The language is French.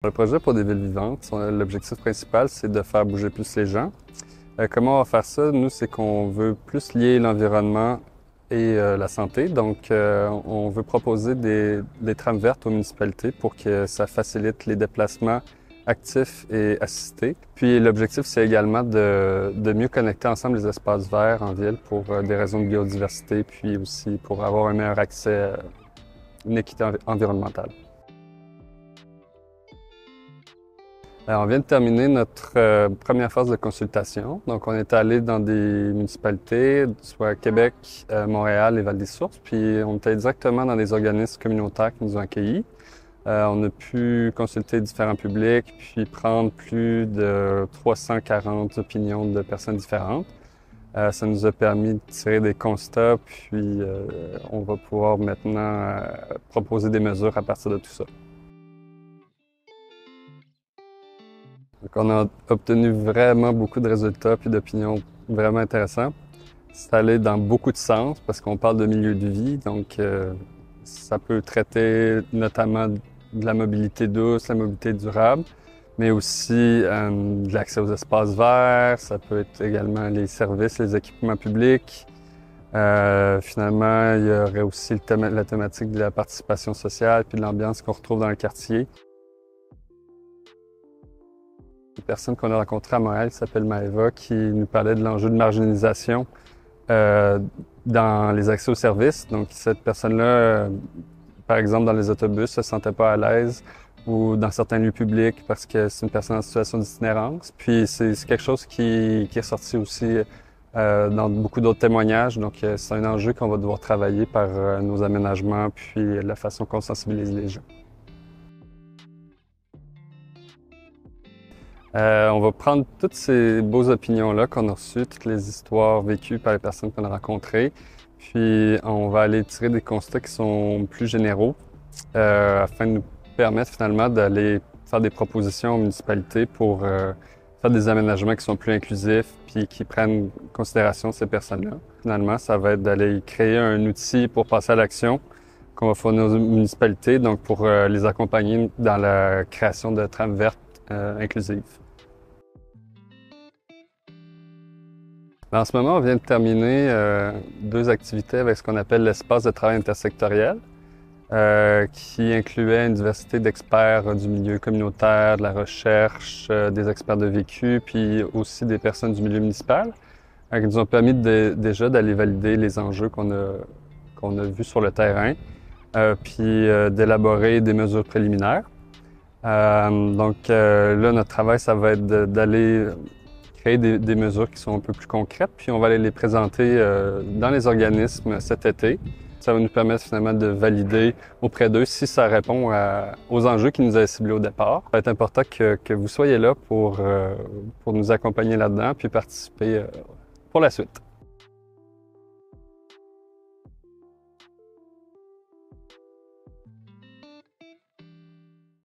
Le projet pour des villes vivantes, l'objectif principal, c'est de faire bouger plus les gens. Comment on va faire ça? Nous, c'est qu'on veut plus lier l'environnement et la santé. Donc, on veut proposer des trames vertes aux municipalités pour que ça facilite les déplacements actifs et assistés. Puis, l'objectif, c'est également de mieux connecter ensemble les espaces verts en ville pour des raisons de biodiversité, puis aussi pour avoir un meilleur accès, une équité environnementale. Alors, on vient de terminer notre première phase de consultation. Donc, on est allé dans des municipalités, soit Québec, Montréal et Val-des-Sources, puis on était directement dans des organismes communautaires qui nous ont accueillis. On a pu consulter différents publics, puis prendre plus de 340 opinions de personnes différentes. Ça nous a permis de tirer des constats, puis on va pouvoir maintenant proposer des mesures à partir de tout ça. Donc, on a obtenu vraiment beaucoup de résultats puis d'opinions vraiment intéressants. C'est allé dans beaucoup de sens parce qu'on parle de milieu de vie, donc ça peut traiter notamment de la mobilité douce, la mobilité durable, mais aussi de l'accès aux espaces verts, ça peut être également les services, les équipements publics. Finalement, il y aurait aussi la thématique de la participation sociale puis de l'ambiance qu'on retrouve dans le quartier. Une personne qu'on a rencontrée à Montréal qui s'appelle Maëva qui nous parlait de l'enjeu de marginalisation dans les accès aux services. Donc, cette personne-là, par exemple, dans les autobus, se sentait pas à l'aise ou dans certains lieux publics parce que c'est une personne en situation d'itinérance. Puis, c'est quelque chose qui est sorti aussi dans beaucoup d'autres témoignages. Donc, c'est un enjeu qu'on va devoir travailler par nos aménagements puis la façon qu'on sensibilise les gens. On va prendre toutes ces beaux opinions-là qu'on a reçues, toutes les histoires vécues par les personnes qu'on a rencontrées, puis on va aller tirer des constats qui sont plus généraux afin de nous permettre finalement d'aller faire des propositions aux municipalités pour faire des aménagements qui sont plus inclusifs puis qui prennent en considération ces personnes-là. Finalement, ça va être d'aller créer un outil pour passer à l'action qu'on va fournir aux municipalités, donc pour les accompagner dans la création de trames vertes inclusive. En ce moment, on vient de terminer deux activités avec ce qu'on appelle l'espace de travail intersectoriel, qui incluait une diversité d'experts du milieu communautaire, de la recherche, des experts de vécu, puis aussi des personnes du milieu municipal, qui nous ont permis déjà d'aller valider les enjeux qu'on a vus sur le terrain, puis d'élaborer des mesures préliminaires. Là, notre travail, ça va être d'aller créer des mesures qui sont un peu plus concrètes, puis on va aller les présenter dans les organismes cet été. Ça va nous permettre finalement de valider auprès d'eux si ça répond aux enjeux qu'ils nous avaient ciblés au départ. Ça va être important que vous soyez là pour nous accompagner là-dedans, puis participer pour la suite.